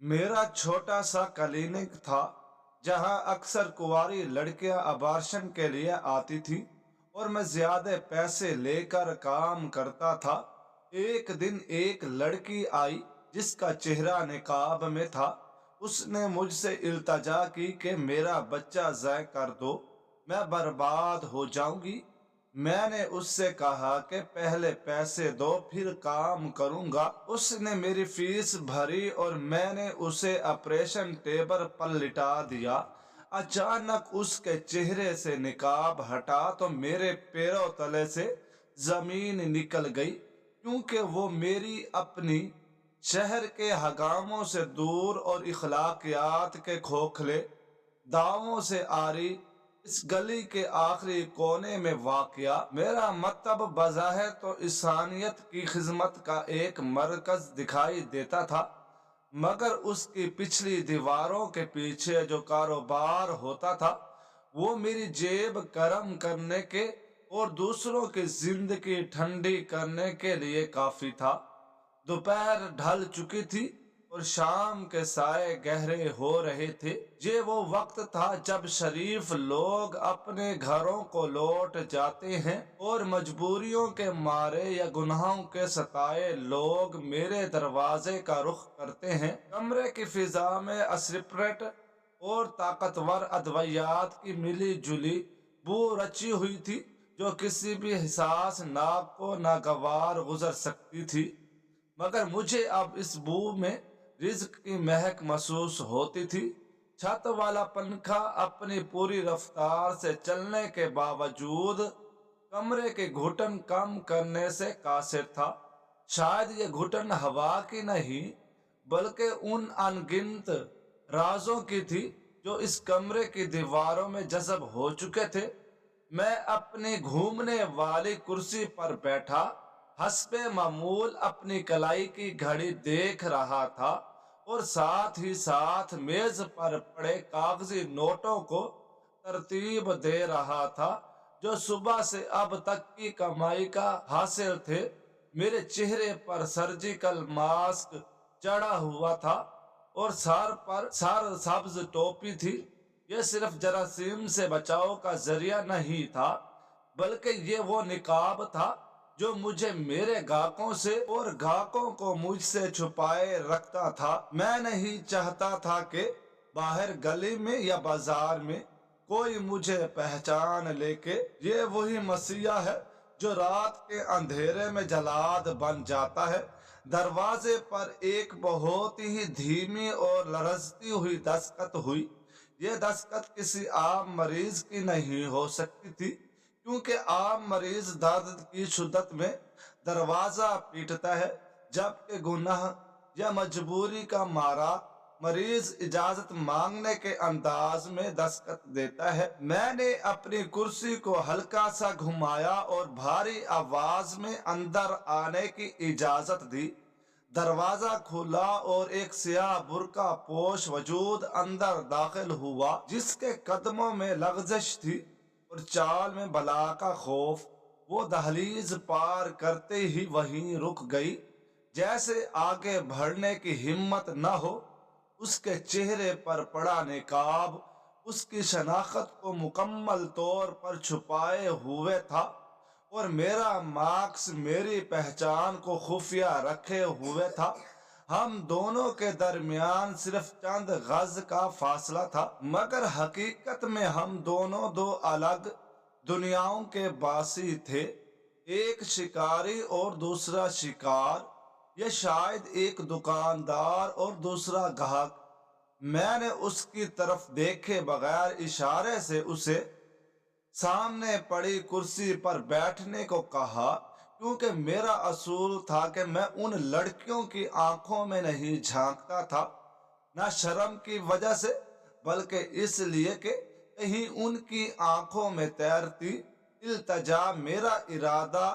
मेरा छोटा सा क्लिनिक था जहां अक्सर कुंवारी लड़कियां अबॉर्शन के लिए आती थी और मैं ज्यादा पैसे लेकर काम करता था। एक दिन एक लड़की आई जिसका चेहरा निकाब में था। उसने मुझसे इल्तजा की कि मेरा बच्चा ज़ाय कर दो, मैं बर्बाद हो जाऊंगी। मैंने उससे कहा कि पहले पैसे दो फिर काम करूंगा। उसने मेरी फीस भरी और मैंने उसे ऑपरेशन टेबल पर लिटा दिया। अचानक उसके चेहरे से निकाब हटा तो मेरे पैरों तले से जमीन निकल गई, क्योंकि वो मेरी अपनी शहर के हगामों से दूर और इखलाकियात के खोखले दावों से आरी इस गली के आखिरी कोने में वाकया मेरा मतलब बज़ाहिर तो इंसानियत की खिदमत का एक मरकज दिखाई देता था, मगर उसकी पिछली दीवारों के पीछे जो कारोबार होता था वो मेरी जेब गर्म करने के और दूसरों की जिंदगी ठंडी करने के लिए काफी था। दोपहर ढल चुकी थी और शाम के साए गहरे हो रहे थे। ये वो वक्त था जब शरीफ लोग अपने घरों को लौट जाते हैं और मजबूरियों के मारे या गुनाहों के सताए लोग मेरे दरवाजे का रुख करते हैं। कमरे की फिजा में असरिप्रेट और ताकतवर अद्वैयात की मिली जुली बू रची हुई थी, जो किसी भी हिसास नाक को नागवार गुजर सकती थी। मगर मुझे अब इस बू में रिज्क की महक महसूस होती थी। छत वाला पंखा अपनी पूरी रफ्तार से चलने के बावजूद कमरे के घुटन कम करने से कासिर था। शायद ये घुटन हवा की नहीं बल्कि उन अनगिनत राजों की थी जो इस कमरे की दीवारों में जज़ब हो चुके थे। मैं अपनी घूमने वाली कुर्सी पर बैठा हस्बे मामूल अपनी कलाई की घड़ी देख रहा था और साथ ही साथ मेज पर पड़े कागजी नोटों को तरतीब दे रहा था, जो सुबह से अब तक की कमाई का हासिल थे। मेरे चेहरे पर सर्जिकल मास्क चढ़ा हुआ था और सर पर सर सब्ज टोपी थी। यह सिर्फ जरासीम से बचाव का जरिया नहीं था, बल्कि ये वो निकाब था जो मुझे मेरे गाहकों से और गाहकों को मुझसे छुपाए रखता था। मैं नहीं चाहता था कि बाहर गली में या बाजार में कोई मुझे पहचान लेके ये वही मसीहा है जो रात के अंधेरे में जलाद बन जाता है। दरवाजे पर एक बहुत ही धीमी और लरजती हुई दस्तक हुई। ये दस्तक किसी आम मरीज की नहीं हो सकती थी, क्योंकि आम मरीज दर्द की शिद्दत में दरवाजा पीटता है, जबकि गुनाह या मजबूरी का मारा मरीज इजाजत मांगने के अंदाज में दस्तक देता है। मैंने अपनी कुर्सी को हल्का सा घुमाया और भारी आवाज में अंदर आने की इजाजत दी। दरवाजा खुला और एक सियाह बुर्का पोश वजूद अंदर दाखिल हुआ, जिसके कदमों में लग्जश थी और चाल में बला का खौफ। वो दहलीज पार करते ही वहीं रुक गई, जैसे आगे बढ़ने की हिम्मत न हो। उसके चेहरे पर पड़ा निकाब उसकी शनाख्त को मुकम्मल तौर पर छुपाए हुए था और मेरा मार्क्स मेरी पहचान को खुफिया रखे हुए था। हम दोनों के दरमियान सिर्फ चंद गज का फासला था, मगर हकीकत में हम दोनों दो अलग दुनियाओं के बासी थे। एक शिकारी और दूसरा शिकार, या शायद एक दुकानदार और दूसरा ग्राहक। मैंने उसकी तरफ देखे बगैर इशारे से उसे सामने पड़ी कुर्सी पर बैठने को कहा, क्योंकि मेरा असूल था कि मैं उन लड़कियों की आंखों में नहीं झांकता था, न शर्म की वजह से बल्कि इसलिए कि कहीं उनकी आंखों में तैरती इल्तजा मेरा इरादा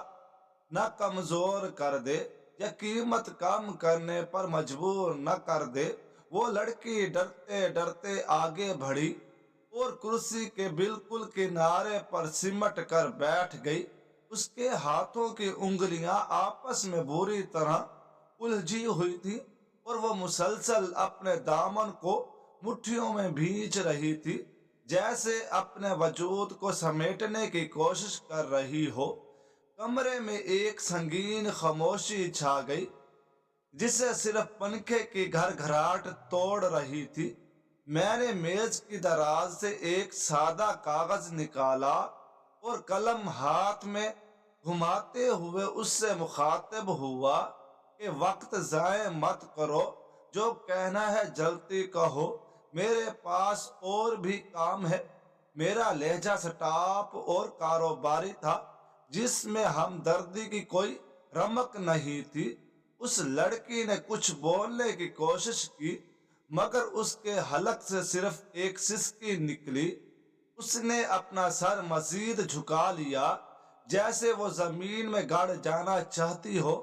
न कमजोर कर दे या कीमत कम करने पर मजबूर न कर दे। वो लड़की डरते डरते आगे बढ़ी और कुर्सी के बिल्कुल किनारे पर सिमट कर बैठ गई। उसके हाथों की उंगलियां आपस में बुरी तरह उलझी हुई थी اور وہ مسلسل اپنے دامن کو مٹھیوں میں بھینچ رہی تھی، جیسے اپنے وجود کو سمیٹنے کی کوشش کر رہی ہو۔ کمرے میں ایک سنگین خاموشی چھا گئی، جسے صرف پنکھے کی گھر گھراہٹ توڑ رہی تھی۔ میں نے میز کی دراز سے ایک سادہ کاغذ نکالا اور قلم ہاتھ میں گھماتے ہوئے اس سے مخاطب ہوا کہ وقت ضائع مت کرو، جو کہنا ہے جلدی کہو، میرے پاس اور بھی کام ہے۔ میرا لہجہ سٹاپ اور کاروباری تھا، جس میں ہمدردی کی کوئی رمق نہیں تھی۔ اس لڑکی نے کچھ بولنے کی کوشش کی، مگر اس کے حلق سے صرف ایک سسکی نکلی۔ اس نے اپنا سر مزید جھکا لیا، جیسے وہ زمین میں گڑ جانا چاہتی ہو۔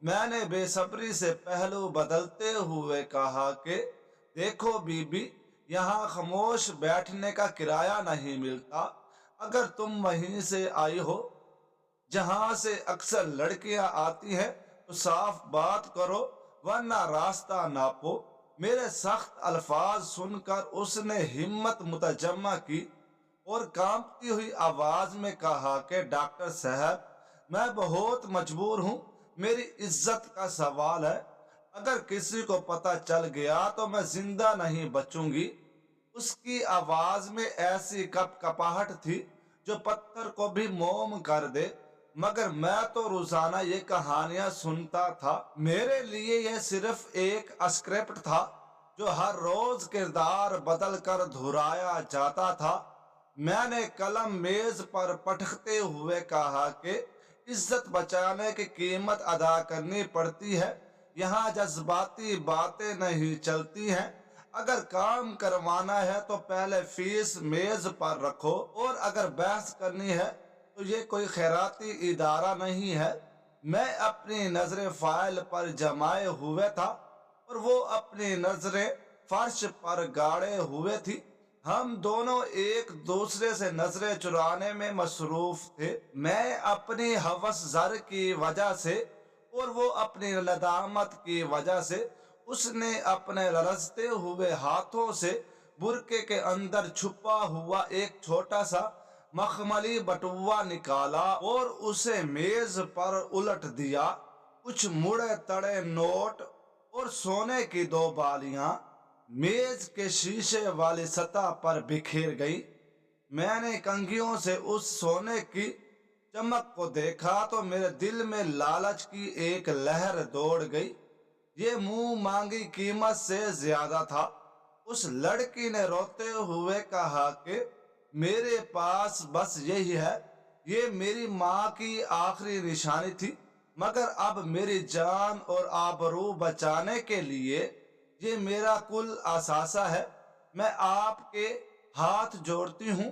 میں نے بے صبری سے پہلو بدلتے ہوئے کہا کہ دیکھو بی بی، یہاں خاموش بیٹھنے کا کرایہ نہیں ملتا۔ اگر تم وہیں سے آئی ہو جہاں سے اکثر لڑکیاں آتی ہیں تو صاف بات کرو، ورنہ راستہ ناپو۔ میرے سخت الفاظ سن کر اس نے ہمت متجمع کی اور کانپتی ہوئی آواز میں کہا کہ ڈاکٹر صاحب، میں بہت مجبور ہوں، میری عزت کا سوال ہے۔ اگر کسی کو پتہ چل گیا تو میں زندہ نہیں بچوں گی۔ اس کی آواز میں ایسی کپ کپاہٹ تھی جو پتھر کو بھی موم کر دے۔ مگر میں تو روزانہ یہ کہانیاں سنتا تھا، میرے لیے یہ صرف ایک اسکرپٹ تھا جو ہر روز کردار بدل کر دہرایا جاتا تھا۔ میں نے قلم میز پر پٹکتے ہوئے کہا کہ عزت بچانے کی قیمت ادا کرنی پڑتی ہے، یہاں جذباتی باتیں نہیں چلتی ہیں۔ اگر کام کروانا ہے تو پہلے فیس میز پر رکھو، اور اگر بحث کرنی ہے تو یہ کوئی خیراتی ادارہ نہیں ہے۔ میں اپنی نظریں فائل پر جمائے ہوئے تھا اور وہ اپنی نظریں فرش پر گاڑے ہوئے تھی۔ ہم دونوں ایک دوسرے سے نظریں چرانے میں مصروف تھے، میں اپنی ہوس زر کی وجہ سے اور وہ اپنی ندامت کی وجہ سے۔ اس نے اپنے لرزتے ہوئے ہاتھوں سے برقعے کے اندر چھپا ہوا ایک چھوٹا سا مخملی بٹوا نکالا اور اسے میز پر الٹ دیا۔ کچھ مڑے تڑے نوٹ اور سونے کی 2 بالیاں میز کے شیشے والی سطح پر بکھیر گئی۔ میں نے کنگھیوں سے اس سونے کی چمک کو دیکھا تو میرے دل میں لالچ کی ایک لہر دوڑ گئی۔ یہ منہ مانگی قیمت سے زیادہ تھا۔ اس لڑکی نے روتے ہوئے کہا کہ میرے پاس بس یہی ہے، یہ میری ماں کی آخری نشانی تھی، مگر اب میری جان اور آبرو بچانے کے لیے یہ میرا کل اثاثہ ہے۔ میں آپ کے ہاتھ جوڑتی ہوں،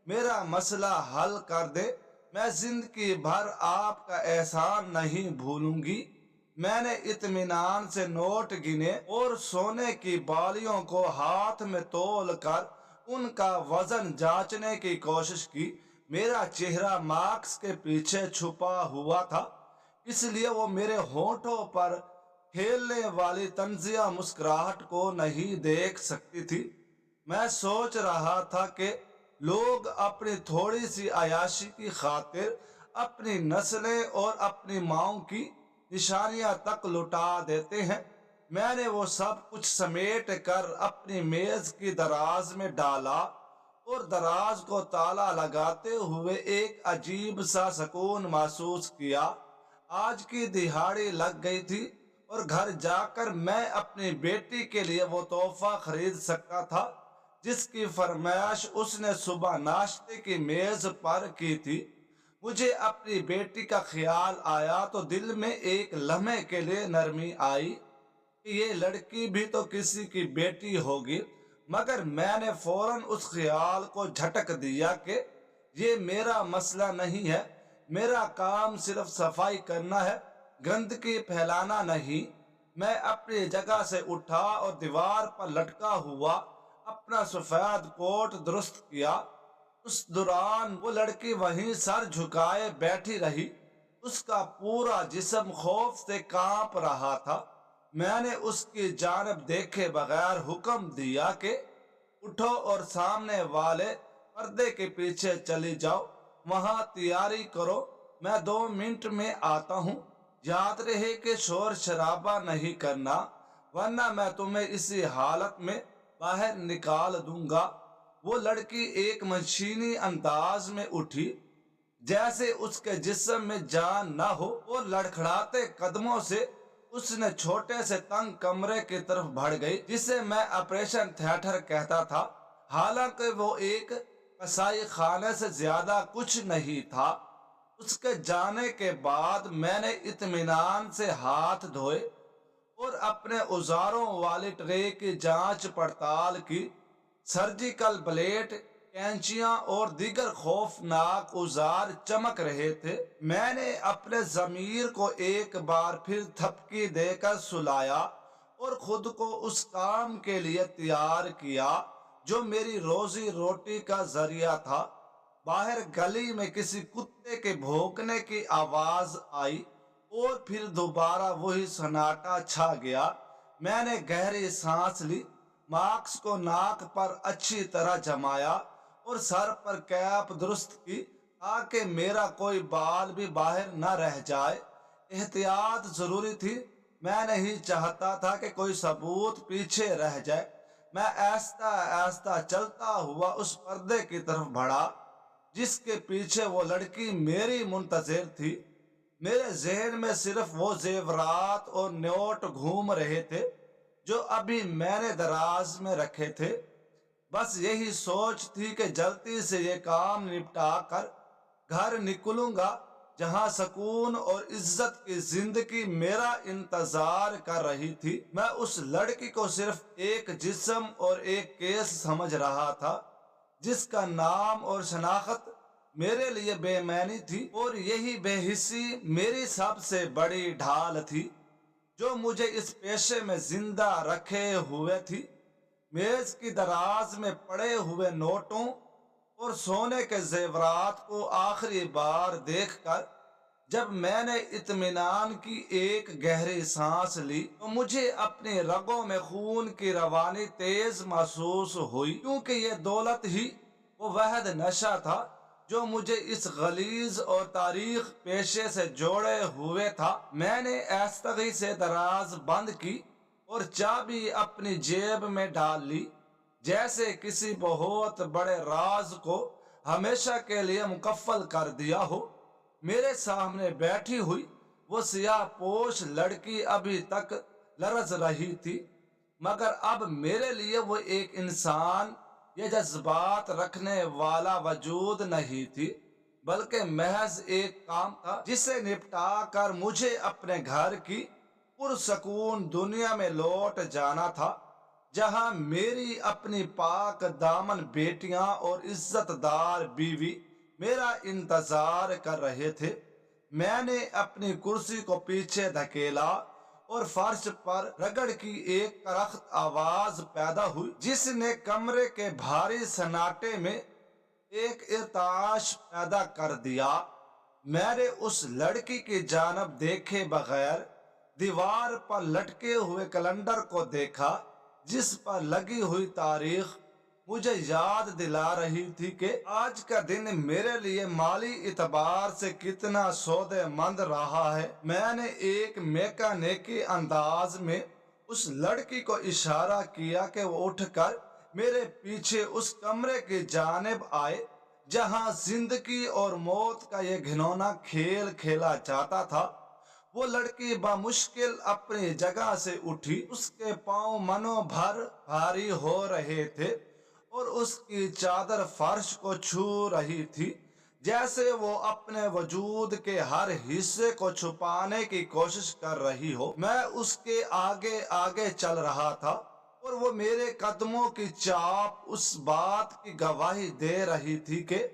میرا مسئلہ حل کر دے، میں زندگی بھر آپ کا احسان نہیں بھولوں گی۔ میں نے اطمینان سے نوٹ گنے اور سونے کی بالیوں کو ہاتھ میں تول کر ان کا وزن جانچنے کی کوشش کی۔ میرا چہرہ ماسک کے پیچھے چھپا ہوا تھا، اس لیے وہ میرے ہونٹوں پر کھیلنے والی طنزیہ مسکراہٹ کو نہیں دیکھ سکتی تھی۔ میں سوچ رہا تھا کہ لوگ اپنی تھوڑی سی عیاشی کی خاطر اپنی نسلیں اور اپنی ماؤں کی نشانیاں تک لٹا دیتے ہیں۔ میں نے وہ سب کچھ سمیٹ کر اپنی میز کی دراز میں ڈالا اور دراز کو تالا لگاتے ہوئے ایک عجیب سا سکون محسوس کیا۔ آج کی دہاڑی لگ گئی تھی اور گھر جا کر میں اپنی بیٹی کے لیے وہ تحفہ خرید سکتا تھا جس کی فرمائش اس نے صبح ناشتے کی میز پر کی تھی۔ مجھے اپنی بیٹی کا خیال آیا تو دل میں ایک لمحے کے لیے نرمی آئی کہ یہ لڑکی بھی تو کسی کی بیٹی ہوگی، مگر میں نے فوراً اس خیال کو جھٹک دیا کہ یہ میرا مسئلہ نہیں ہے، میرا کام صرف صفائی کرنا ہے، گندگی پھیلانا نہیں۔ میں اپنی جگہ سے اٹھا اور دیوار پر لٹکا ہوا اپنا سفید کوٹ درست کیا۔ اس دوران وہ لڑکی وہیں سر جھکائے بیٹھی رہی، اس کا پورا جسم خوف سے کانپ رہا تھا۔ میں نے اس کی جانب دیکھے بغیر حکم دیا کہ اٹھو اور سامنے والے پردے کے پیچھے چلی جاؤ، وہاں تیاری کرو، میں 2 منٹ میں آتا ہوں۔ یاد رہے کہ شور شرابہ نہیں کرنا، ورنہ میں تمہیں اسی حالت میں باہر نکال دوں گا۔ وہ لڑکی ایک مشینی انداز میں اٹھی، جیسے اس کے جسم میں جان نہ ہو، اور لڑکھڑاتے قدموں سے اس نے چھوٹے سے تنگ کمرے کی طرف بڑھ گئی جسے میں آپریشن تھیٹر کہتا تھا، حالانکہ وہ ایک قصائی خانے سے زیادہ کچھ نہیں تھا۔ اس کے جانے کے بعد میں نے اطمینان سے ہاتھ دھوئے اور اپنے اوزاروں والی ٹرے کی جانچ پڑتال کی۔ سرجیکل بلیڈ، کینچیاں اور دیگر خوفناک اوزار چمک رہے تھے۔ میں نے اپنے ضمیر کو ایک بار پھر تھپکی دے کر سلایا اور خود کو اس کام کے لیے تیار کیا جو میری روزی روٹی کا ذریعہ تھا۔ باہر گلی میں کسی کتے کے بھونکنے کی آواز آئی اور پھر دوبارہ وہی سناٹا چھا گیا۔ میں نے گہری سانس لی، ماسک کو ناک پر اچھی طرح جمایا اور سر پر کیپ درست کی تاکہ میرا کوئی بال بھی باہر نہ رہ جائے۔ احتیاط ضروری تھی، میں نہیں چاہتا تھا کہ کوئی ثبوت پیچھے رہ جائے۔ میں آہستہ آہستہ چلتا ہوا اس پردے کی طرف بڑھا جس کے پیچھے وہ لڑکی میری منتظر تھی۔ میرے ذہن میں صرف وہ زیورات اور نوٹ گھوم رہے تھے جو ابھی میں نے دراز میں رکھے تھے۔ بس یہی سوچ تھی کہ جلدی سے یہ کام نپٹا کر گھر نکلوں گا جہاں سکون اور عزت کی زندگی میرا انتظار کر رہی تھی۔ میں اس لڑکی کو صرف ایک جسم اور ایک کیس سمجھ رہا تھا جس کا نام اور شناخت میرے لیے بے معنی تھی، اور یہی بے حسی میری سب سے بڑی ڈھال تھی جو مجھے اس پیشے میں زندہ رکھے ہوئے تھی۔ میز کی دراز میں پڑے ہوئے نوٹوں اور سونے کے زیورات کو آخری بار دیکھ کر جب میں نے اطمینان کی ایک گہری سانس لی تو مجھے اپنی رگوں میں خون کی روانی تیز محسوس ہوئی، کیونکہ یہ دولت ہی وہ واحد نشہ تھا جو مجھے اس غلیظ اور تاریخ پیشے سے جوڑے ہوئے تھا۔ میں نے آہستگی سے دراز بند کی اور چابی اپنی جیب میں ڈال لی، جیسے کسی بہت بڑے راز کو ہمیشہ کے لیے مقفل کر دیا ہو۔ میرے سامنے بیٹھی ہوئی وہ سیاہ پوش لڑکی ابھی تک لرز رہی تھی، مگر اب میرے لیے وہ ایک انسان یا جذبات رکھنے والا وجود نہیں تھی، بلکہ محض ایک کام تھا جسے نپٹا کر مجھے اپنے گھر کی پرسکون دنیا میں لوٹ جانا تھا، جہاں میری اپنی پاک دامن بیٹیاں اور عزت دار بیوی میرا انتظار کر رہے تھے۔ میں نے اپنی کرسی کو پیچھے دھکیلا اور فرش پر رگڑ کی ایک کرخت آواز پیدا ہوئی جس نے کمرے کے بھاری سناٹے میں ایک ارتعاش پیدا کر دیا۔ میں نے اس لڑکی کی جانب دیکھے بغیر دیوار پر لٹکے ہوئے کیلنڈر کو دیکھا جس پر لگی ہوئی تاریخ مجھے یاد دلا رہی تھی کہ آج کا دن میرے لیے مالی اعتبار سے کتنا سودے مند رہا ہے۔ میں نے ایک میکانیکی انداز میں اس لڑکی کو اشارہ کیا کہ وہ اٹھ کر میرے پیچھے اس کمرے کی جانب آئے جہاں زندگی اور موت کا یہ گھنونا کھیل کھیلا جاتا تھا۔ وہ لڑکی بمشکل اپنی جگہ سے اٹھی، اس کے پاؤں منو بھر بھاری ہو رہے تھے اور اس کی چادر فرش کو چھو رہی تھی جیسے وہ اپنے وجود کے ہر حصے کو چھپانے کی کوشش کر رہی ہو۔ میں اس کے آگے آگے چل رہا تھا اور وہ میرے قدموں کی چاپ اس بات کی گواہی دے رہی تھی کہ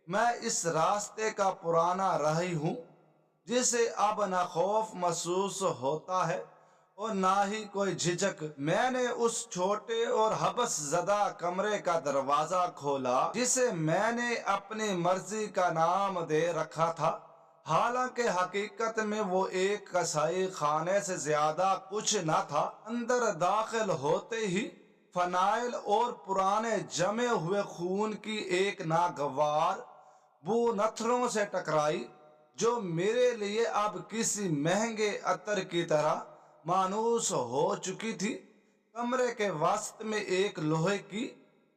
میں اس راستے کا پرانا راہی ہوں جسے اب نہ خوف محسوس ہوتا ہے اور نہ ہی کوئی جھجک۔ میں نے اس چھوٹے اور حبس زدہ کمرے کا دروازہ کھولا جسے میں نے اپنی مرضی کا نام دے رکھا تھا، حالانکہ حقیقت میں وہ ایک کسائی خانے سے زیادہ کچھ نہ تھا۔ اندر داخل ہوتے ہی فنائل اور پرانے جمے ہوئے خون کی ایک ناگوار بو نتھروں سے ٹکرائی، جو میرے لیے اب کسی مہنگے عطر کی طرح مانوس ہو چکی تھی۔ کمرے کے وسط میں ایک لوہے کی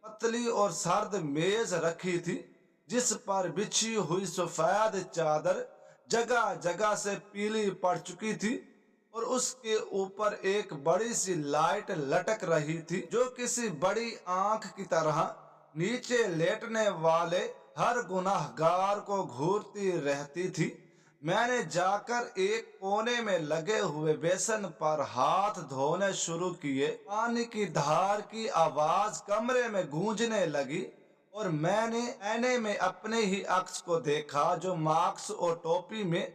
پتلی اور سرد میز رکھی تھی، جس پر بچھی ہوئی سفید چادر جگہ جگہ سے پیلی پڑ چکی تھی، اور اس کے اوپر ایک بڑی سی لائٹ لٹک رہی تھی، جو کسی بڑی آنکھ کی طرح نیچے لیٹنے والے ہر گناہ گار کو گھورتی رہتی تھی۔ میں نے جا کر ایک کونے میں لگے ہوئے بیسن پر ہاتھ دھونے شروع کیے۔ پانی کی دھار کی آواز کمرے میں گونجنے لگی، اور میں نے آئینے میں اپنے ہی عکس کو دیکھا، جو ماسک اور ٹوپی میں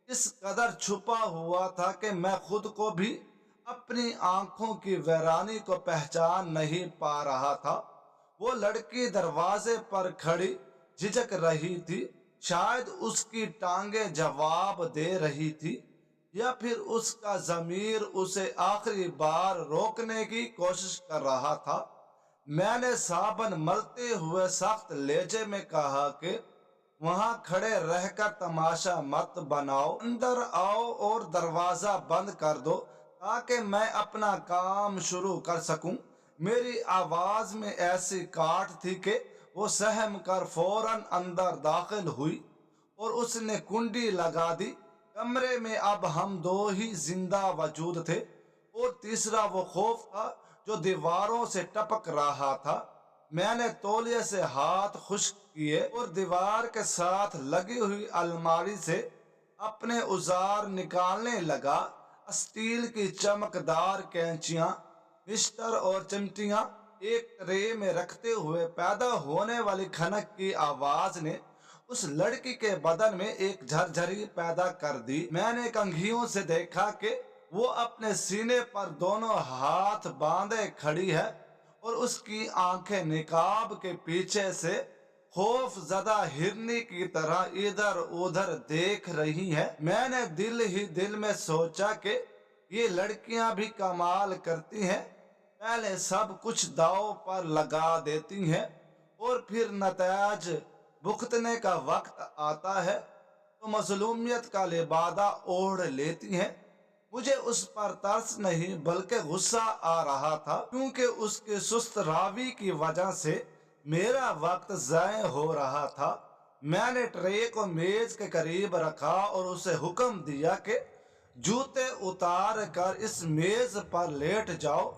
اس قدر چھپا ہوا تھا کہ میں خود کو بھی اپنی آنکھوں کی ویرانی کو پہچان نہیں پا رہا تھا۔ وہ لڑکی دروازے پر کھڑی جھجک رہی تھی، شاید اس کی ٹانگیں جواب دے رہی تھی، یا پھر اس کا ضمیر اسے آخری بار روکنے کی کوشش کر رہا تھا۔ میں نے صابن ملتے ہوئے سخت لہجے میں کہا کہ وہاں کھڑے رہ کر تماشا مت بناؤ، اندر آؤ اور دروازہ بند کر دو تاکہ میں اپنا کام شروع کر سکوں۔ میری آواز میں ایسی کاٹ تھی کہ وہ سہم کر فوراً اندر داخل ہوئی، اور اس نے کنڈی لگا دی۔ کمرے میں اب ہم دو ہی زندہ وجود تھے، اور تیسرا وہ خوف تھا جو دیواروں سے ٹپک رہا تھا۔ میں نے تولیے سے ہاتھ خشک کیے اور دیوار کے ساتھ لگی ہوئی الماری سے اپنے اوزار نکالنے لگا۔ اسٹیل کی چمکدار کینچیاں، مشتر اور چمٹیاں ایک ٹرے میں رکھتے ہوئے پیدا ہونے والی کھنک کی آواز نے اس لڑکی کے بدن میں ایک جھرجھری پیدا کر دی۔ میں نے کنگھیوں سے دیکھا کہ وہ اپنے سینے پر دونوں ہاتھ باندھے کھڑی ہے، اور اس کی آنکھیں نقاب کے پیچھے سے خوف زدہ ہرنی کی طرح ادھر ادھر دیکھ رہی ہے۔ میں نے دل ہی دل میں سوچا کہ یہ لڑکیاں بھی کمال کرتی ہیں، پہلے سب کچھ داؤ پر لگا دیتی ہیں، اور پھر نتائج بھگتنے کا وقت آتا ہے تو مظلومیت کا لبادہ اوڑھ لیتی ہیں۔ مجھے اس پر ترس نہیں بلکہ غصہ آ رہا تھا، کیونکہ اس کے سست راوی کی وجہ سے میرا وقت ضائع ہو رہا تھا۔ میں نے ٹرے کو میز کے قریب رکھا اور اسے حکم دیا کہ جوتے اتار کر اس میز پر لیٹ جاؤ،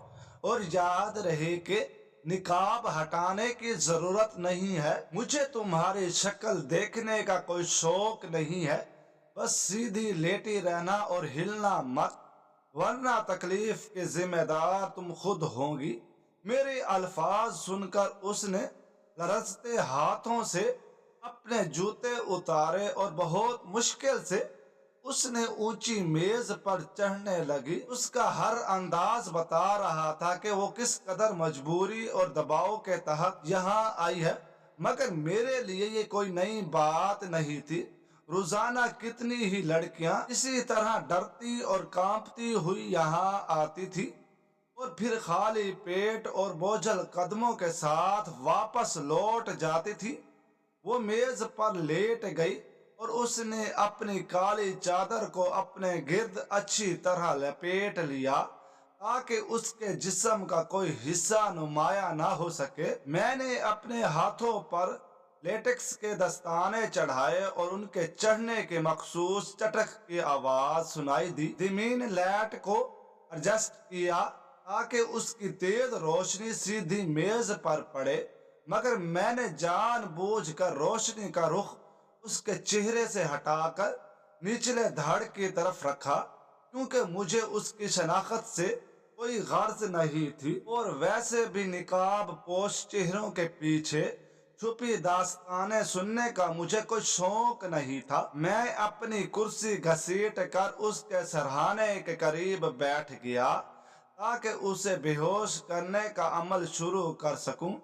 اور یاد رہے کہ نقاب ہٹانے کی ضرورت نہیں ہے۔ مجھے تمہاری شکل دیکھنے کا کوئی شوق نہیں ہے، بس سیدھی لیٹی رہنا اور ہلنا مت، ورنہ تکلیف کے ذمہ دار تم خود ہوں گی۔ میرے الفاظ سن کر اس نے لرزتے ہاتھوں سے اپنے جوتے اتارے، اور بہت مشکل سے اس نے اونچی میز پر چڑھنے لگی۔ اس کا ہر انداز بتا رہا تھا کہ وہ کس قدر مجبوری اور دباؤ کے تحت یہاں آئی ہے، مگر میرے لیے یہ کوئی نئی بات نہیں تھی۔ روزانہ کتنی ہی لڑکیاں اسی طرح ڈرتی اور کانپتی ہوئی یہاں آتی تھی، اور پھر خالی پیٹ اور بوجھل قدموں کے ساتھ واپس لوٹ جاتی تھی۔ وہ میز پر لیٹ گئی، اور اس نے اپنی کالی چادر کو اپنے گرد اچھی طرح لپیٹ لیا تاکہ اس کے جسم کا کوئی حصہ نمایاں نہ ہو سکے۔ میں نے اپنے ہاتھوں پر لیٹکس کے دستانے چڑھائے، اور ان کے چڑھنے کی مخصوص چٹک کی آواز سنائی دی۔ دمین لائٹ کو ایڈجسٹ کیا تاکہ اس کی تیز روشنی سیدھی میز پر پڑے، مگر میں نے جان بوجھ کر روشنی کا رخ اس کے چہرے سے ہٹا کر نچلے دھڑ کی طرف رکھا، کیونکہ مجھے اس کی شناخت سے کوئی غرض نہیں تھی، اور ویسے بھی نقاب پوش چہروں کے پیچھے چھپی داستانیں سننے کا مجھے کوئی شوق نہیں تھا۔ میں اپنی کرسی گھسیٹ کر اس کے سرہانے کے قریب بیٹھ گیا تاکہ اسے بے ہوش کرنے کا عمل شروع کر سکوں۔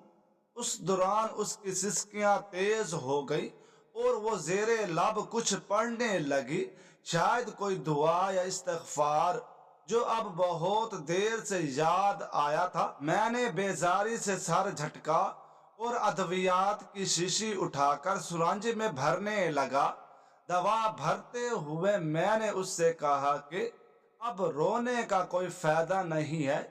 اس دوران اس کی سسکیاں تیز ہو گئی، اور وہ زیر لب کچھ پڑھنے لگی، شاید کوئی دعا یا استغفار جو اب بہت دیر سے یاد آیا تھا۔ میں نے بیزاری سے سر جھٹکا اور ادویات کی شیشی اٹھا کر سرنج میں بھرنے لگا۔ دوا بھرتے ہوئے میں نے اس سے کہا کہ اب رونے کا کوئی فائدہ نہیں ہے،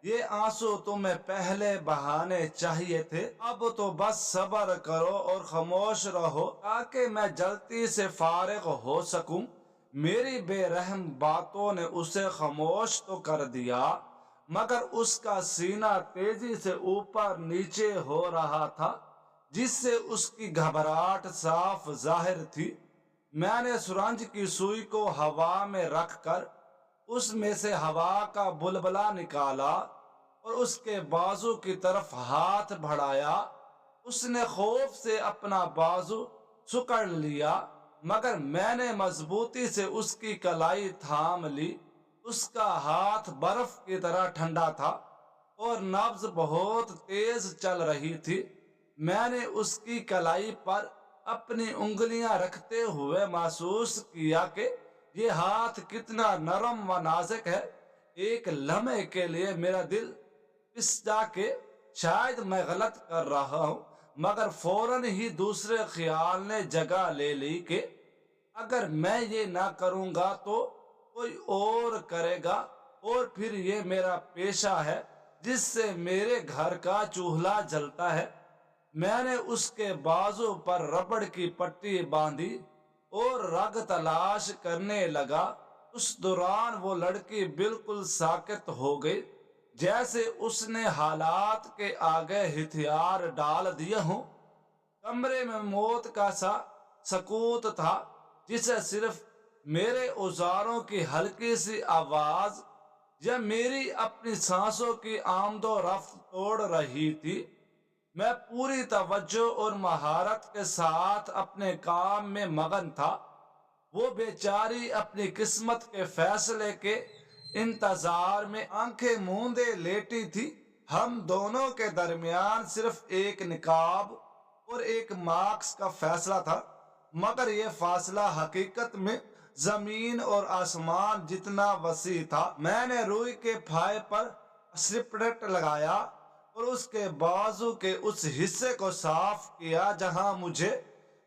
یہ آنسو تمہیں پہلے بہانے چاہیے تھے۔ اب تو بس صبر کرو اور خاموش رہو تاکہ میں جلدی سے فارغ ہو سکوں۔ میری بے رحم باتوں نے اسے خاموش تو کر دیا، مگر اس کا سینہ تیزی سے اوپر نیچے ہو رہا تھا، جس سے اس کی گھبراہٹ صاف ظاہر تھی۔ میں نے سرنج کی سوئی کو ہوا میں رکھ کر اس میں سے ہوا کا بلبلہ نکالا اور اس کے بازو کی طرف ہاتھ بڑھایا۔ اس نے خوف سے اپنا بازو سکڑ لیا، مگر میں نے مضبوطی سے اس کی کلائی تھام لی۔ اس کا ہاتھ برف کی طرح ٹھنڈا تھا اور نبض بہت تیز چل رہی تھی۔ میں نے اس کی کلائی پر اپنی انگلیاں رکھتے ہوئے محسوس کیا کہ یہ ہاتھ کتنا نرم و نازک ہے۔ ایک لمحے کے لیے میرا دل پسجا کہ شاید میں غلط کر رہا ہوں، مگر فوراً ہی دوسرے خیال نے جگہ لے لی کہ اگر میں یہ نہ کروں گا تو کوئی اور کرے گا، اور پھر یہ میرا پیشہ ہے جس سے میرے گھر کا چولہا جلتا ہے۔ میں نے اس کے بازو پر ربڑ کی پٹی باندھی اور رگ تلاش کرنے لگا۔ اس دوران وہ لڑکی بالکل ساکت ہو گئی، جیسے اس نے حالات کے آگے ہتھیار ڈال دیے ہوں۔ کمرے میں موت کا سا سکوت تھا، جسے صرف میرے اوزاروں کی ہلکی سی آواز یا میری اپنی سانسوں کی آمد و رفت توڑ رہی تھی۔ میں پوری توجہ اور مہارت کے ساتھ اپنے کام میں مگن تھا۔ وہ بیچاری اپنی قسمت کے فیصلے کے انتظار میں آنکھیں موندے لیٹی تھی۔ ہم دونوں کے درمیان صرف ایک نقاب اور ایک مارکس کا فاصلہ تھا، مگر یہ فاصلہ حقیقت میں زمین اور آسمان جتنا وسیع تھا۔ میں نے روئی کے پھائے پر اسپرٹ لگایا اور اس کے بازو کے اس حصے کو صاف کیا جہاں مجھے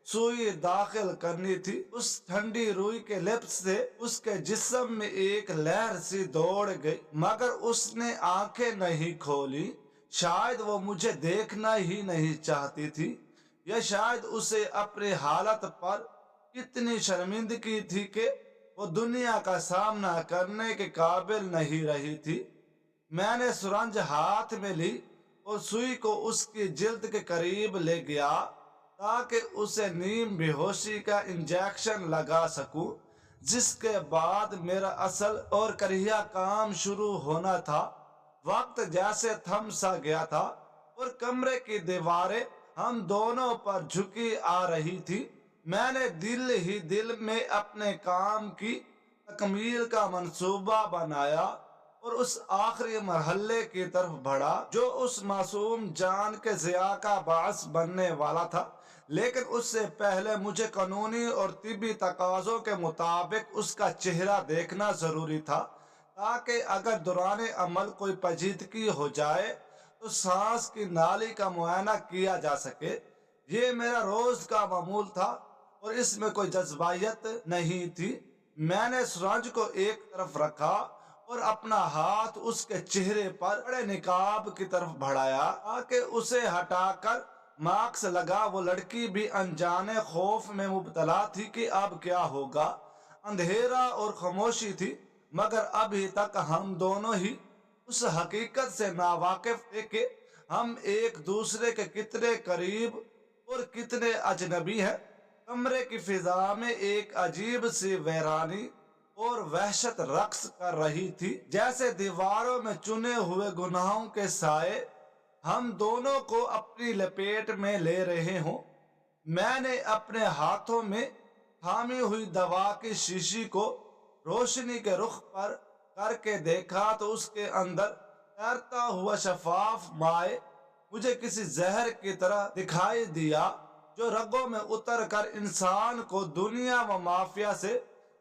سوئی داخل کرنی تھی۔ اس ٹھنڈی روئی کے لپس سے اس کے جسم میں ایک لہر سی دوڑ گئی، مگر اس نے آنکھیں نہیں کھولی۔ شاید وہ مجھے دیکھنا ہی نہیں چاہتی تھی، یا شاید اسے اپنی حالت پر اتنی شرمندگی تھی کہ وہ دنیا کا سامنا کرنے کے قابل نہیں رہی تھی۔ میں نے سرنج ہاتھ میں لی اور سوئی کو اس کی جلد کے قریب لے گیا تاکہ اسے نیم بے ہوشی کا انجیکشن لگا سکوں، جس کے بعد میرا اصل اور کریہ کام شروع ہونا تھا۔ وقت جیسے تھم سا گیا تھا اور کمرے کی دیواریں ہم دونوں پر جھکی آ رہی تھی۔ میں نے دل ہی دل میں اپنے کام کی تکمیل کا منصوبہ بنایا اور اس آخری مرحلے کی طرف بڑھا جو اس معصوم جان کے ضیاع کا باعث بننے والا تھا۔ لیکن اس سے پہلے مجھے قانونی اور طبی تقاضوں کے مطابق اس کا چہرہ دیکھنا ضروری تھا، تاکہ اگر دوران عمل کوئی پیچیدگی ہو جائے تو سانس کی نالی کا معائنہ کیا جا سکے۔ یہ میرا روز کا معمول تھا اور اس میں کوئی جذبائیت نہیں تھی۔ میں نے سرنج کو ایک طرف رکھا اور اپنا ہاتھ اس کے چہرے پر بڑے نقاب کی طرف بڑھایا تاکہ اسے ہٹا کر ماسک لگا۔ وہ لڑکی بھی انجانے خوف میں مبتلا تھی کہ اب کیا ہوگا۔ اندھیرا اور خاموشی تھی، مگر ابھی تک ہم دونوں ہی اس حقیقت سے ناواقف تھے کہ ہم ایک دوسرے کے کتنے قریب اور کتنے اجنبی ہیں۔ کمرے کی فضا میں ایک عجیب سی ویرانی اور وحشت رقص کر رہی تھی، جیسے دیواروں میں چنے ہوئے گناہوں کے سائے ہم دونوں کو اپنی لپیٹ میں لے رہے ہوں۔ میں نے اپنے ہاتھوں میں تھامی ہوئی دوا کی شیشی کو روشنی کے رخ پر کر کے دیکھا تو اس کے اندر تیرتا ہوا شفاف مائع مجھے کسی زہر کی طرح دکھائی دیا۔ जो रगों में उतर कर इंसान को दुनिया व माफिया से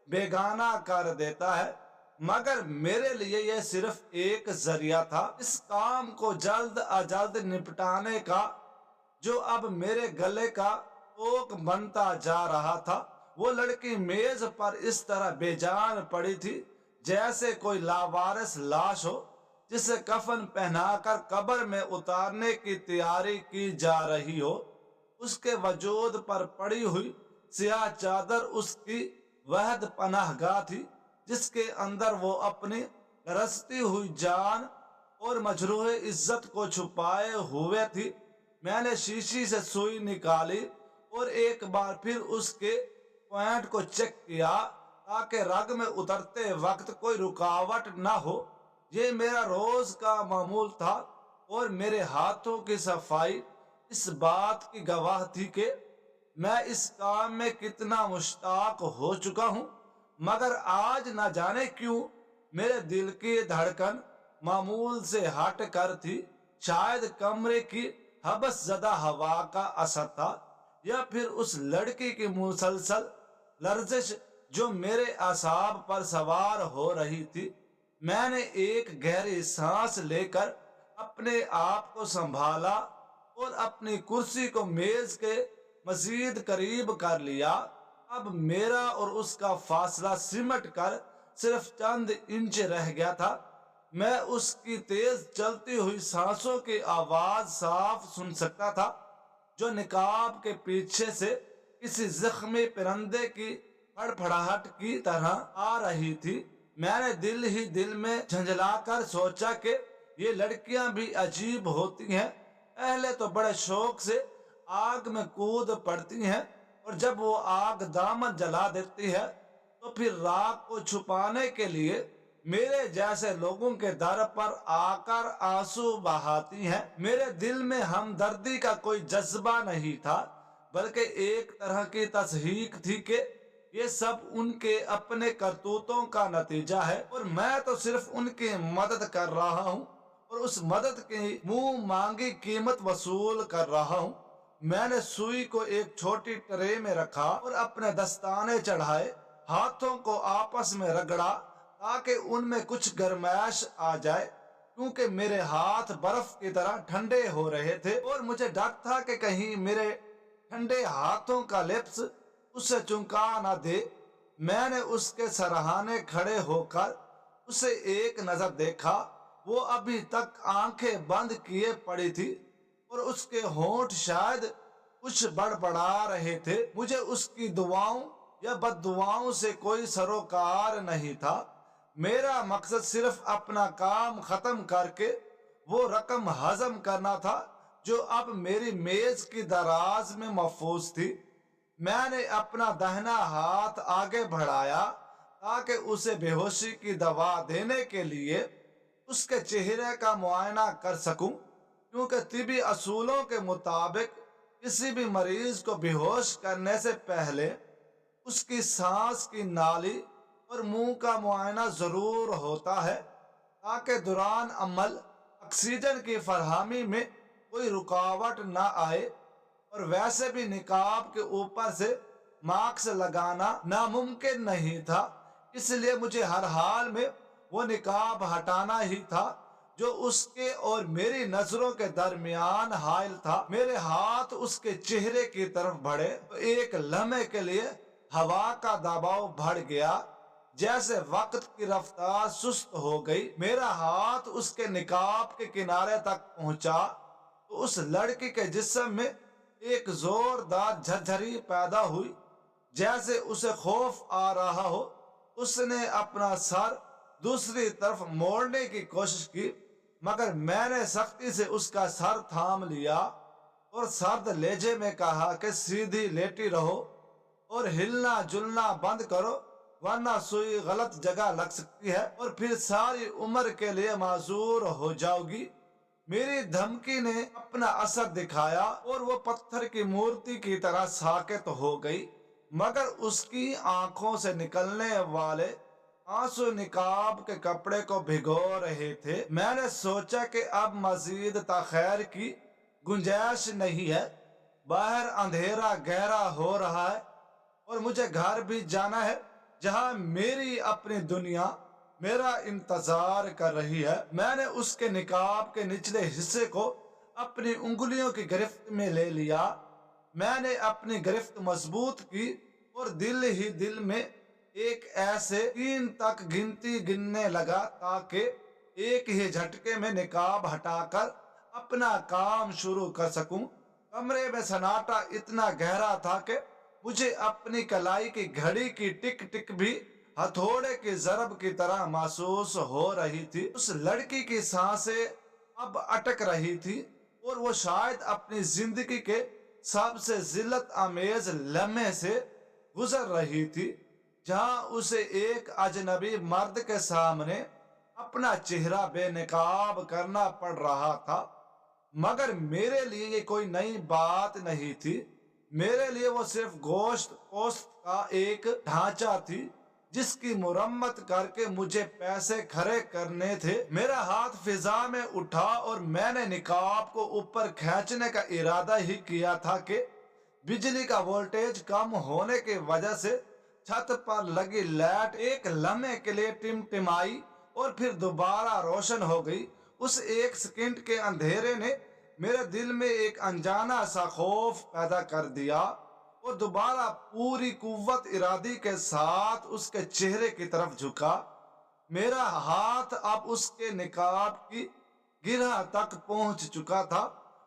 बेगाना कर देता है। मगर मेरे लिए यह सिर्फ एक जरिया था इस काम को जल्द अज जल्द निपटाने का, जो अब मेरे गले का ओक बनता जा रहा था। वो लड़की मेज पर इस तरह बेजान पड़ी थी जैसे कोई लावारिस लाश हो जिसे कफन पहनाकर कब्र में उतारने की तैयारी की जा रही हो। उसके वजूद पर पड़ी हुई सियाह चादर उसकी वहद पनाहगाह थी, जिसके अंदर वो अपनी रसती हुई जान और मजरूह इज्जत को छुपाए हुए थी। मैंने शीशी से सुई निकाली और एक बार फिर उसके पॉइंट को चेक किया ताकि रग में उतरते वक्त कोई रुकावट ना हो। ये मेरा रोज का मामूल था और मेरे हाथों की सफाई इस बात की गवाह थी कि मैं इस काम में कितना मुश्ताक हो चुका हूँ। मगर आज न जाने क्यों मेरे दिल की धड़कन मामूल से हट कर थी। शायद कमरे की हबस ज़दा हवा का असर था या फिर उस लड़की की मुसलसल लर्जिश जो मेरे असाब पर सवार हो रही थी। मैंने एक गहरी सांस लेकर अपने आप को संभाला और अपनी कुर्सी को मेज के मजीद करीब कर लिया। अब मेरा और उसका फासला सिमट कर सिर्फ चंद इंच रह गया था। मैं उसकी तेज चलती हुई सांसों की आवाज साफ सुन सकता था, जो निकाब के पीछे से किसी जख्मी परिंदे की फड़फड़ाहट की तरह आ रही थी। मैंने दिल ही दिल में झंझलाकर सोचा कि ये लड़कियां भी अजीब होती हैं। पहले तो बड़े शौक से आग में कूद पड़ती हैं और जब वो आग दामन जला देती है तो फिर राख को छुपाने के लिए मेरे जैसे लोगों के दर पर आकर आंसू बहाती हैं। मेरे दिल में हमदर्दी का कोई जज्बा नहीं था, बल्कि एक तरह की तस्हीक थी कि ये सब उनके अपने करतूतों का नतीजा है और मैं तो सिर्फ उनकी मदद कर रहा हूँ और उस मदद की मुंह मांगी कीमत वसूल कर रहा हूँ। मैंने सुई को एक छोटी ट्रे में रखा और अपने दस्ताने चढ़ाए, हाथों को आपस में रगड़ा ताकि उनमें कुछ गर्माइश आ जाए, क्योंकि मेरे हाथ बर्फ की तरह ठंडे हो रहे थे और मुझे डर था कि कहीं मेरे ठंडे हाथों का लिप्स उसे चुंका न दे। मैंने उसके सरहाने खड़े होकर उसे एक नजर देखा। वो अभी तक आंखें बंद किए पड़ी थी और उसके होंठ शायद कुछ बड़बड़ा रहे थे। मुझे उसकी दुआओं या बददुआओं से कोई सरोकार नहीं था। मेरा मकसद सिर्फ अपना काम खत्म करके वो रकम हजम करना था जो अब मेरी मेज की दराज में महफूज थी। मैंने अपना दाहिना हाथ आगे बढ़ाया ताकि उसे बेहोशी की दवा देने के लिए उसके चेहरे का मुआयना कर सकूं, क्योंकि तिबी असूलों के मुताबिक किसी भी मरीज को बेहोश करने से पहले उसकी सांस की नाली और मुंह का मुआयना जरूर होता है ताकि दौरान अमल ऑक्सीजन की फरहमी में कोई रुकावट ना आए। और वैसे भी निकाब के ऊपर से मास्क लगाना नामुमकिन नहीं था, इसलिए मुझे हर हाल में वो निकाब हटाना ही था जो उसके और मेरी नजरों के दरमियान हाइल था। मेरे हाथ उसके चेहरे की तरफ बढ़े तो एक लम्हे के लिए हवा का दबाव बढ़ गया, जैसे वक्त की रफ्तार सुस्त हो गई। मेरा हाथ उसके निकाब के किनारे तक पहुंचा तो उस लड़की के जिस्म में एक जोरदार झरझरी पैदा हुई, जैसे उसे खौफ आ रहा हो। उसने अपना सर दूसरी तरफ मोड़ने की कोशिश की, मगर मैंने सख्ती से उसका सर थाम लिया और सर्द लहजे में कहा कि सीधी लेटी रहो और हिलना जुलना बंद करो, वरना सुई गलत जगह लग सकती है और फिर सारी उम्र के लिए माजूर हो जाओगी। मेरी धमकी ने अपना असर दिखाया और वो पत्थर की मूर्ति की तरह साकित हो गई, मगर उसकी आंखों से निकलने वाले आंसू निकाब के कपड़े को भिगो रहे थे। मैंने सोचा कि अब मजीद ताखैर की गुंजाइश नहीं है, बाहर अंधेरा गहरा हो रहा है और मुझे घर भी जाना है, जहां मेरी अपनी दुनिया मेरा इंतजार कर रही है। मैंने उसके निकाब के निचले हिस्से को अपनी उंगलियों की गिरफ्त में ले लिया। मैंने अपनी गिरफ्त मजबूत की और दिल ही दिल में एक ऐसे 3 तक गिनती गिनने लगा ताकि एक ही झटके में निकाब हटाकर अपना काम शुरू कर सकूं। कमरे में सन्नाटा इतना गहरा था कि मुझे अपनी कलाई की घड़ी की टिक टिक भी हथौड़े की जरब की तरह महसूस हो रही थी। उस लड़की की सांसें अब अटक रही थी और वो शायद अपनी जिंदगी के सबसे जिल्लत आमेज लम्हे से गुजर रही थी, जहां उसे एक अजनबी मर्द के सामने अपना चेहरा बेनकाब करना पड़ रहा था। मगर मेरे लिए ये कोई नई बात नहीं थी। मेरे लिए वो सिर्फ गोश्त पोस्त का एक ढांचा थी जिसकी मुरम्मत करके मुझे पैसे खरे करने थे। मेरा हाथ फिजा में उठा और मैंने निकाब को ऊपर खींचने का इरादा ही किया था कि बिजली का वोल्टेज कम होने की वजह से छत पर लगी लाइट एक लम्हे के लिए टिमटिमाई और फिर दोबारा रोशन हो गई। उस एक सेकंड के अंधेरे ने मेरे दिल में एक अनजाना सा खौफ पैदा कर दिया और दोबारा पूरी कुव्वत इरादी के साथ उसके चेहरे की तरफ झुका। मेरा हाथ अब उसके निकाब की गिरह तक पहुंच चुका था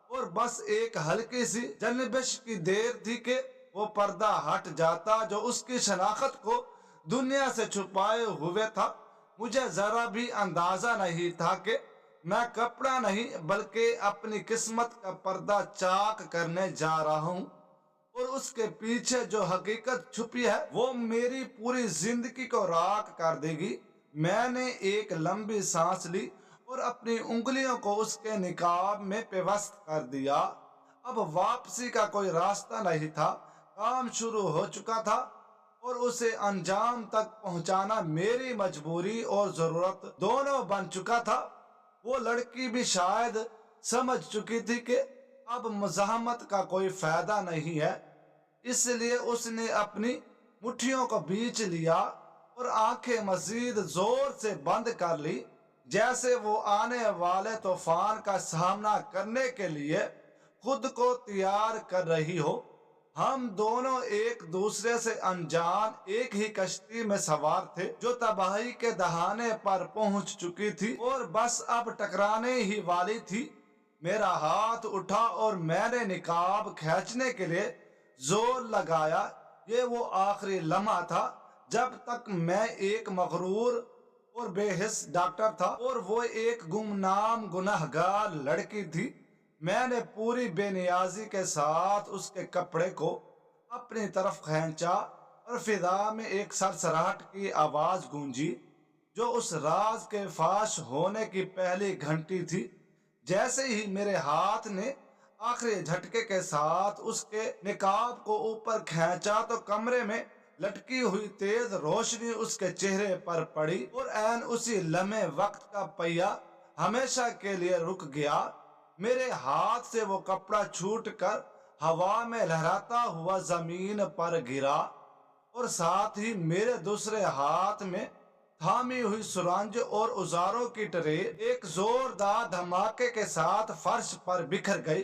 और बस एक हल्की सी जन्बश की देर थी कि वो पर्दा हट जाता जो उसकी शनाख्त को दुनिया से छुपाए हुए था। मुझे जरा भी अंदाजा नहीं था कि मैं कपड़ा नहीं बल्कि अपनी किस्मत का पर्दा चाक करने जा रहा हूँ और उसके पीछे जो हकीकत छुपी है वो मेरी पूरी जिंदगी को राख कर देगी। मैंने एक लंबी सांस ली और अपनी उंगलियों को उसके निकाब में पेवस्त कर दिया। अब वापसी का कोई रास्ता नहीं था। काम शुरू हो चुका था और उसे अंजाम तक पहुंचाना मेरी मजबूरी और जरूरत दोनों बन चुका था। वो लड़की भी शायद समझ चुकी थी कि अब मज़ाहमत का कोई फायदा नहीं है, इसलिए उसने अपनी मुट्ठियों को बीच लिया और आंखें मजीद जोर से बंद कर ली, जैसे वो आने वाले तूफान का सामना करने के लिए खुद को तैयार कर रही हो। हम दोनों एक दूसरे से अनजान एक ही कश्ती में सवार थे जो तबाही के दहाने पर पहुंच चुकी थी और बस अब टकराने ही वाली थी। मेरा हाथ उठा और मैंने निकाब खींचने के लिए जोर लगाया। ये वो आखिरी लम्हा था जब तक मैं एक मगरूर और बेहिस डॉक्टर था और वो एक गुमनाम गुनहगार लड़की थी। मैंने पूरी बेनियाजी के साथ उसके कपड़े को अपनी तरफ खींचा और फिजा में एक सरसराहट की आवाज गूंजी जो उस राज के फाश होने की पहली घंटी थी। जैसे ही मेरे हाथ ने आखिरी झटके के साथ उसके निकाब को ऊपर खींचा तो कमरे में लटकी हुई तेज रोशनी उसके चेहरे पर पड़ी और ऐन उसी लम्हे वक्त का पहिया हमेशा के लिए रुक गया। मेरे हाथ से वो कपड़ा छूटकर हवा में लहराता हुआ जमीन पर गिरा और साथ ही मेरे दूसरे हाथ में थामी हुई सुरंज और औजारों की ट्रे एक जोरदार धमाके के साथ फर्श पर बिखर गई,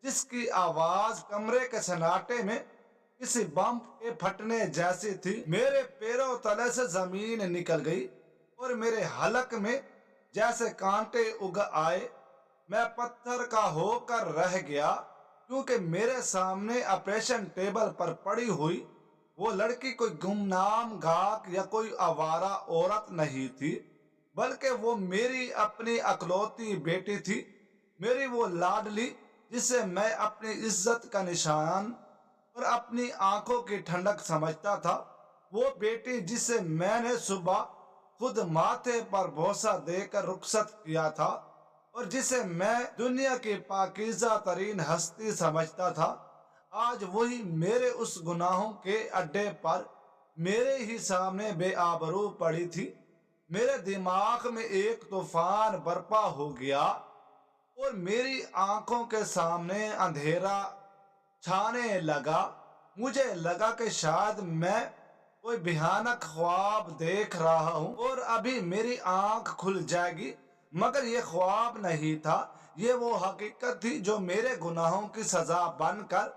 जिसकी आवाज कमरे के सन्नाटे में किसी बम के फटने जैसी थी। मेरे पैरों तले से जमीन निकल गई और मेरे हलक में जैसे कांटे उग आए। मैं पत्थर का होकर रह गया क्योंकि मेरे सामने ऑपरेशन टेबल पर पड़ी हुई वो लड़की कोई गुमनाम गाहक या कोई आवारा औरत नहीं थी, बल्कि वो मेरी अपनी अकलौती बेटी थी। मेरी वो लाडली जिसे मैं अपनी इज्जत का निशान और अपनी आंखों की ठंडक समझता था। वो बेटी जिसे मैंने सुबह खुद माथे पर बोसा देकर रुखसत किया था और जिसे मैं दुनिया की पाकीज़ा तरीन हस्ती समझता था, आज वही मेरे उस गुनाहों के अड्डे पर मेरे ही सामने बेआबरू पड़ी थी। मेरे दिमाग में एक तूफान बर्पा हो गया और मेरी आंखों के सामने अंधेरा छाने लगा। मुझे लगा कि शायद मैं कोई भयानक ख्वाब देख रहा हूँ और अभी मेरी आंख खुल जाएगी, मगर ये ख्वाब नहीं था। ये वो हकीकत थी जो मेरे गुनाहों की सजा बनकर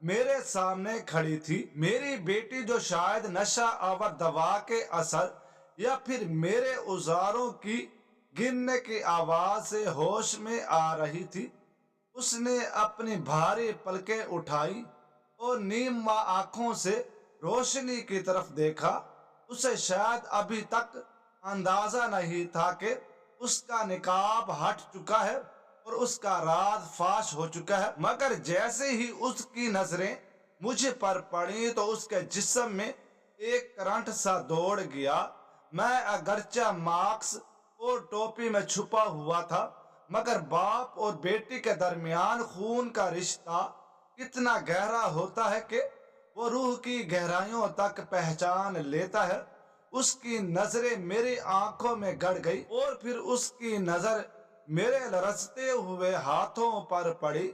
मेरे सामने खड़ी थी। मेरी बेटी जो शायद नशा आवर दवा के असर या फिर मेरे औजारों की गिरने की आवाज से होश में आ रही थी, उसने अपनी भारी पलकें उठाई और नीम आंखों से रोशनी की तरफ देखा। उसे शायद अभी तक अंदाजा नहीं था कि उसका निकाब हट चुका है और उसका राज फाश हो चुका है, मगर जैसे ही उसकी नजरें मुझ पर पड़ी तो उसके जिस्म में एक करंट सा दौड़ गया। मैं अगरचा मास्क और टोपी में छुपा हुआ था, मगर बाप और बेटी के दरमियान खून का रिश्ता इतना गहरा होता है कि वो रूह की गहराइयों तक पहचान लेता है। उसकी नजरें मेरी आंखों में गड़ गई और फिर उसकी नजर मेरे लरजते हुए हाथों पर पड़ी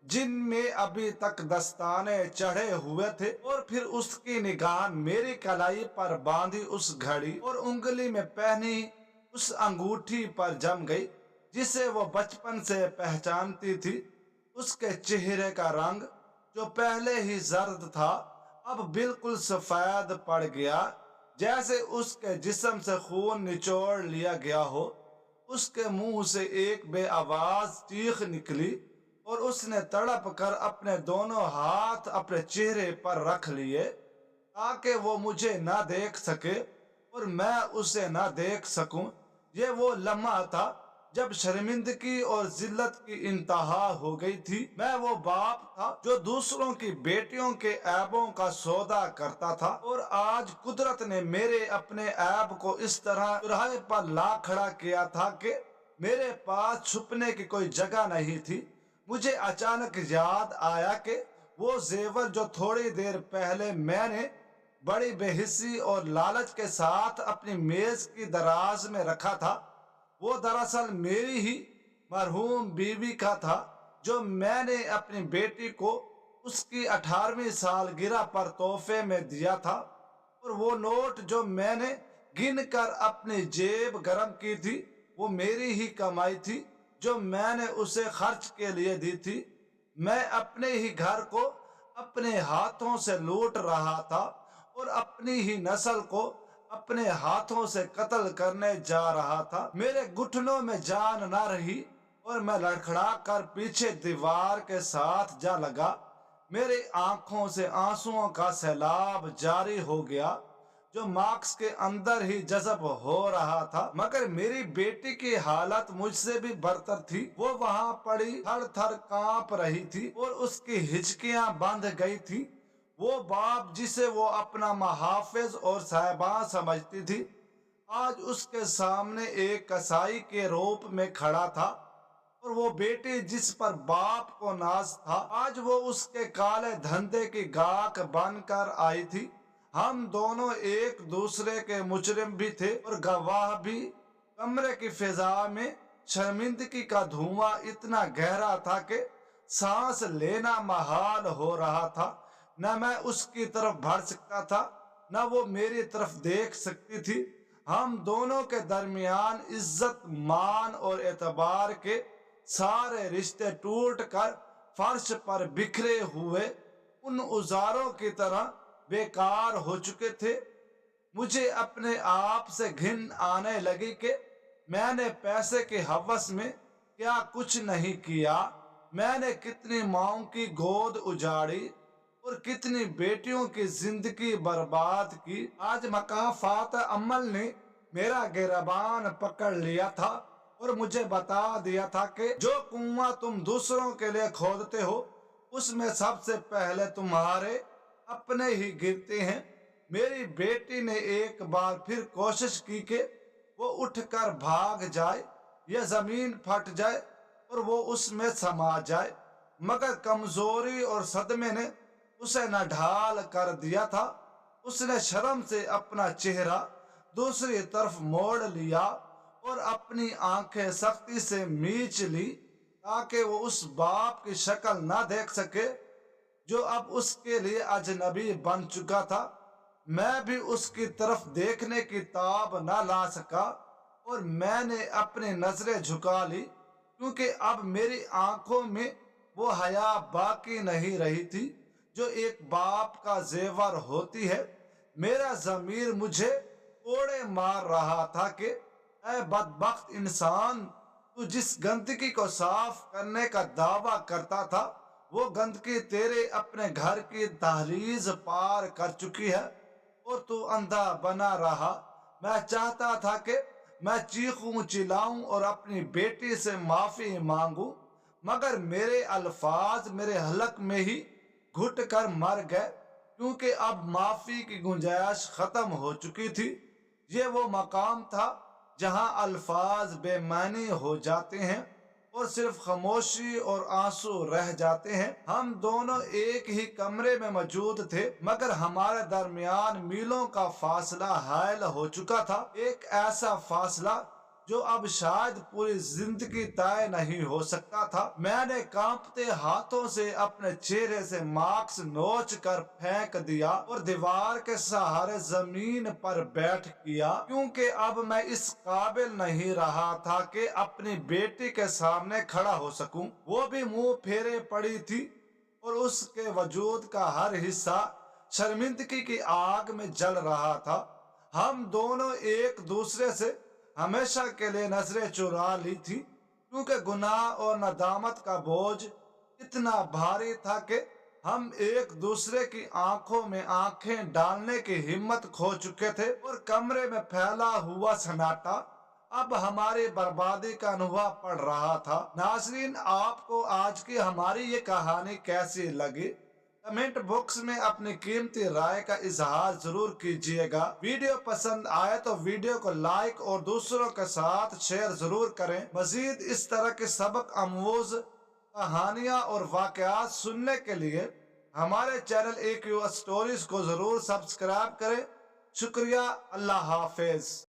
जिनमें अभी तक दस्ताने चढ़े हुए थे, और फिर उसकी निगाह मेरी कलाई पर बांधी उस घड़ी और उंगली में पहनी उस अंगूठी पर जम गई जिसे वो बचपन से पहचानती थी। उसके चेहरे का रंग जो पहले ही जर्द था अब बिल्कुल सफेद पड़ गया, जैसे उसके जिस्म से खून निचोड़ लिया गया हो। उसके मुंह से एक बेआवाज चीख निकली और उसने तड़प कर अपने दोनों हाथ अपने चेहरे पर रख लिए ताकि वो मुझे ना देख सके और मैं उसे ना देख सकूं। ये वो लम्हा था जब शर्मिंदगी और जिल्लत की इंतहा हो गई थी। मैं वो बाप था जो दूसरों की बेटियों के ऐबों का सौदा करता था, और आज कुदरत ने मेरे अपने ऐब को इस तरह चुराहे पर ला खड़ा किया था कि मेरे पास छुपने की कोई जगह नहीं थी। मुझे अचानक याद आया कि वो जेवर जो थोड़ी देर पहले मैंने बड़ी बेहिस्सी और लालच के साथ अपनी मेज की दराज में रखा था, वो दरअसल मेरी ही मरहूम बीवी का था, जो मैंने अपनी बेटी को उसकी 18वीं सालगिरह पर तोहफे में दिया था। और वो नोट जो मैंने गिन कर अपनी जेब गरम की थी, वो मेरी ही कमाई थी जो मैंने उसे खर्च के लिए दी थी। मैं अपने ही घर को अपने हाथों से लूट रहा था और अपनी ही नस्ल को अपने हाथों से कत्ल करने जा रहा था। मेरे घुटनों में जान ना रही और मैं लड़खड़ा कर पीछे दीवार के साथ जा लगा। मेरी आंखों से आंसुओं का सैलाब जारी हो गया जो मार्क्स के अंदर ही जज़ब हो रहा था, मगर मेरी बेटी की हालत मुझसे भी बदतर थी। वो वहां पड़ी थर थर कांप रही थी और उसकी हिचकियां बंध गई थी। वो बाप जिसे वो अपना मुहाफिज और साहिबान समझती थी, आज उसके सामने एक कसाई के रूप में खड़ा था, और वो बेटी जिस पर बाप को नाज था, आज वो उसके काले धंधे की गाक बनकर आई थी। हम दोनों एक दूसरे के मुजरिम भी थे और गवाह भी। कमरे की फिजा में शर्मिंदगी का धुआं इतना गहरा था कि सांस लेना महाल हो रहा था। न मैं उसकी तरफ बढ़ सकता था, न वो मेरी तरफ देख सकती थी। हम दोनों के दरमियान इज्जत, मान और एतबार के सारे रिश्ते टूट कर फर्श पर बिखरे हुए उन उजारों की तरह बेकार हो चुके थे। मुझे अपने आप से घिन आने लगी कि मैंने पैसे के हवस में क्या कुछ नहीं किया। मैंने कितनी माँओं की गोद उजाड़ी और कितनी बेटियों की जिंदगी बर्बाद की। आज मकाफात अमल ने मेरा गिरबान पकड़ लिया था और मुझे बता दिया था कि जो कुआं तुम दूसरों के लिए खोदते हो, उसमें सबसे पहले तुम्हारे अपने ही गिरते हैं। मेरी बेटी ने एक बार फिर कोशिश की कि वो उठकर भाग जाए या जमीन फट जाए और वो उसमें समा जाए, मगर कमजोरी और सदमे ने उसे नढाल कर दिया था। उसने शर्म से अपना चेहरा दूसरी तरफ मोड़ लिया और अपनी आंखें सख्ती से मीच ली ताकि वो उस बाप की शक्ल ना देख सके जो अब उसके लिए अजनबी बन चुका था। मैं भी उसकी तरफ देखने की ताब न ला सका और मैंने अपनी नजरें झुका ली, क्योंकि अब मेरी आंखों में वो हया बाकी नहीं रही थी जो एक बाप का जेवर होती है। मेरा ज़मीर मुझे कोड़े मार रहा था कि ऐ बदबख्त इंसान, तू जिस गंदगी को साफ करने का दावा करता था, वो गंदगी तेरे अपने घर की दहलीज पार कर चुकी है और तू अंधा बना रहा। मैं चाहता था कि मैं चीखूं चिल्लाऊं और अपनी बेटी से माफी मांगूं, मगर मेरे अल्फाज मेरे हलक में ही घुट कर मर गए, क्योंकि अब माफी की गुंजाइश खत्म हो चुकी थी। ये वो मकाम था जहां अल्फाज बेमानी हो जाते हैं और सिर्फ खामोशी और आंसू रह जाते हैं। हम दोनों एक ही कमरे में मौजूद थे, मगर हमारे दरमियान मीलों का फासला हायल हो चुका था। एक ऐसा फासला जो अब शायद पूरी जिंदगी तय नहीं हो सकता था। मैंने कांपते हाथों से अपने चेहरे से मास्क नोच कर फेंक दिया और दीवार के सहारे जमीन पर बैठ गया, क्योंकि अब मैं इस काबिल नहीं रहा था कि अपनी बेटी के सामने खड़ा हो सकूं। वो भी मुंह फेरे पड़ी थी और उसके वजूद का हर हिस्सा शर्मिंदगी की आग में जल रहा था। हम दोनों एक दूसरे से हमेशा के लिए नजरें चुरा ली थी, क्योंकि गुनाह और नदामत का बोझ इतना भारी था कि हम एक दूसरे की आंखों में आंखें डालने की हिम्मत खो चुके थे और कमरे में फैला हुआ सन्नाटा अब हमारी बर्बादी का अनुभव पड़ रहा था। नाजरीन, आपको आज की हमारी ये कहानी कैसी लगी? कमेंट बॉक्स में अपनी कीमती राय का इजहार जरूर कीजिएगा। वीडियो पसंद आए तो वीडियो को लाइक और दूसरों के साथ शेयर जरूर करें। मजीद इस तरह के सबक आमूज कहानियाँ और वाकयात सुनने के लिए हमारे चैनल AQ स्टोरीज को जरूर सब्सक्राइब करें। शुक्रिया। अल्लाह हाफिज।